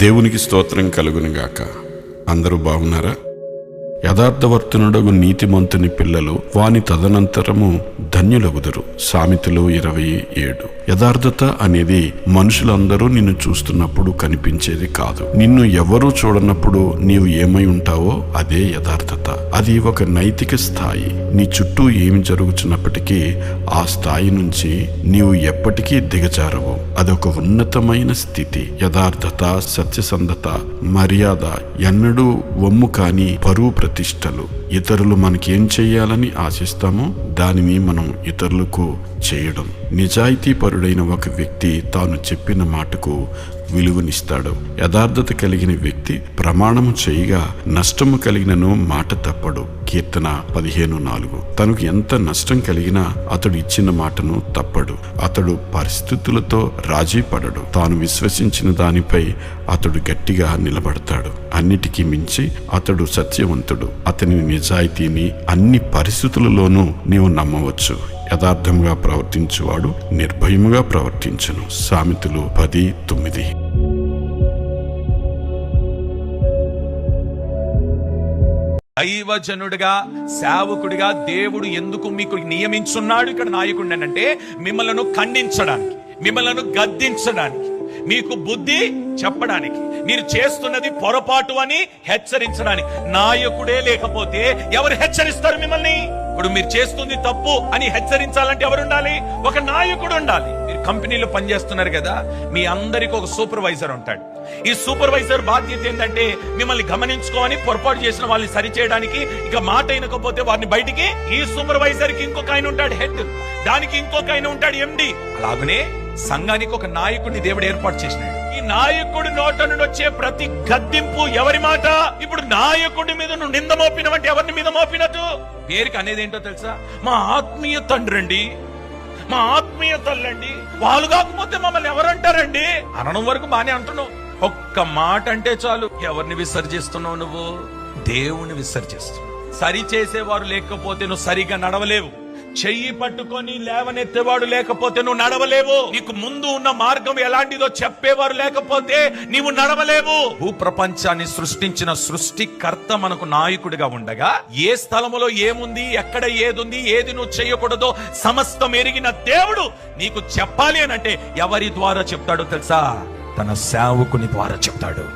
దేవునికి స్తోత్రం కలుగునుగాక. అందరూ బాగున్నారా? యథార్థవర్తనుడగు నీతిమంతుని పిల్లలు వాని తదనంతరము ధన్యులగుదురు. సామెతలు 27. యథార్థత అనేది మనుషులందరూ నిన్ను చూస్తున్నప్పుడు కనిపించేది కాదు. నిన్ను ఎవరూ చూడనప్పుడు నీవు ఏమై ఉంటావో అదే యథార్థత. అది ఒక నైతిక స్థాయి. నీ చుట్టూ ఏమి జరుగుతున్నప్పటికీ ఆ స్థాయి నుంచి నీవు ఎప్పటికీ దిగజారవు. అదొక ఉన్నతమైన స్థితి. యథార్థత, సత్యసంధత, మర్యాద ఎన్నడూ వమ్ము కాని పరువు ప్రతిష్టలు. ఇతరులు మనకేం చెయ్యాలని ఆశిస్తామో దానిని మనం ఇతరులకు చేయడం. నిజాయితీ పరుడైన ఒక వ్యక్తి తాను చెప్పిన మాటకు విలువనిస్తాడు. యథార్థత కలిగిన వ్యక్తి ప్రమాణము చేయగా నష్టము కలిగినను మాట తప్పడు. కీర్తన 15:4. తనకు ఎంత నష్టం కలిగినా అతడు ఇచ్చిన మాటను తప్పడు. అతడు పరిస్థితులతో రాజీ పడడు. తాను విశ్వసించిన దానిపై అతడు గట్టిగా నిలబడతాడు. అన్నిటికీ మించి అతడు సత్యవంతుడు. అతని నిజాయితీని అన్ని పరిస్థితులలోనూ నీవు నమ్మవచ్చు. యథార్థంగా ప్రవర్తించువాడు నిర్భయముగా ప్రవర్తించును. సామెతలు 10:9. దైవజనుడిగా, సేవకుడిగా దేవుడు ఎందుకు మీకు నియమించున్నాడు ఇక్కడ నాయకుడిని అంటే మిమ్మల్ని ఖండించడానికి, మిమ్మల్ని గద్దించడానికి, మీకు బుద్ధి చెప్పడానికి, మీరు చేస్తున్నది పొరపాటు అని హెచ్చరించడానికి. నాయకుడే లేకపోతే ఎవరు హెచ్చరిస్తారు మిమ్మల్ని? ఇప్పుడు మీరు చేస్తుంది తప్పు అని హెచ్చరించాలంటే ఎవరు ఉండాలి? ఒక నాయకుడు ఉండాలి. మీరు కంపెనీలో పనిచేస్తున్నారు కదా, మీ అందరికి ఒక సూపర్వైజర్ ఉంటాడు. ఈ సూపర్వైజర్ బాధ్యత ఏంటంటే మిమ్మల్ని గమనించుకోని, పొరపాటు చేసిన వాళ్ళని సరిచేయడానికి, ఇక మాట అయినకపోతే వారిని బయటికి. ఈ సూపర్వైజర్ కి ఇంకొక ఆయన ఉంటాడు హెడ్, దానికి ఇంకొక ఆయన ఉంటాడు ఎండి. అలాగనే సంఘానికి ఒక నాయకుడిని దేవుడు ఏర్పాటు చేసినాడు. ఈ నాయకుడి నోట నుండి వచ్చే ప్రతి గద్దింపు ఎవరి మాట? ఇప్పుడు నాయకుడి మీద నువ్వు నింద మోపినవంటే ఎవరిని మీద మోపినట్టు? పేరుకి అనేది ఏంటో తెలుసా? మా ఆత్మీయ తండ్రి అండి, మా ఆత్మీయ తల్లండి, వాళ్ళు కాకపోతే మమ్మల్ని ఎవరంటారండి అనడం వరకు బానే అంటున్నావు. ఒక్క మాట అంటే చాలు ఎవరిని విసర్జిస్తున్నావు? నువ్వు దేవుని విసర్జిస్తున్నావు. సరి చేసేవారు లేకపోతే నువ్వు సరిగా నడవలేవు. చెయ్యి పట్టుకొని లేవనెత్తేవాడు లేకపోతే నువ్వు నడవలేవు. నీకు ముందు ఉన్న మార్గం ఎలాంటిదో చెప్పేవారు లేకపోతే నీవు నడవలేవు. భూప్రపంచాన్ని సృష్టించిన సృష్టికర్త మనకు నాయకుడిగా ఉండగా, ఏ స్థలములో ఏముంది, ఎక్కడ ఏదుంది, ఏది నువ్వు చేయకూడదో సమస్తం ఎరిగిన దేవుడు నీకు చెప్పాలి అని అంటే ఎవరి ద్వారా చెప్తాడో తెలుసా? తన సేవకుని ద్వారా చెప్తాడు.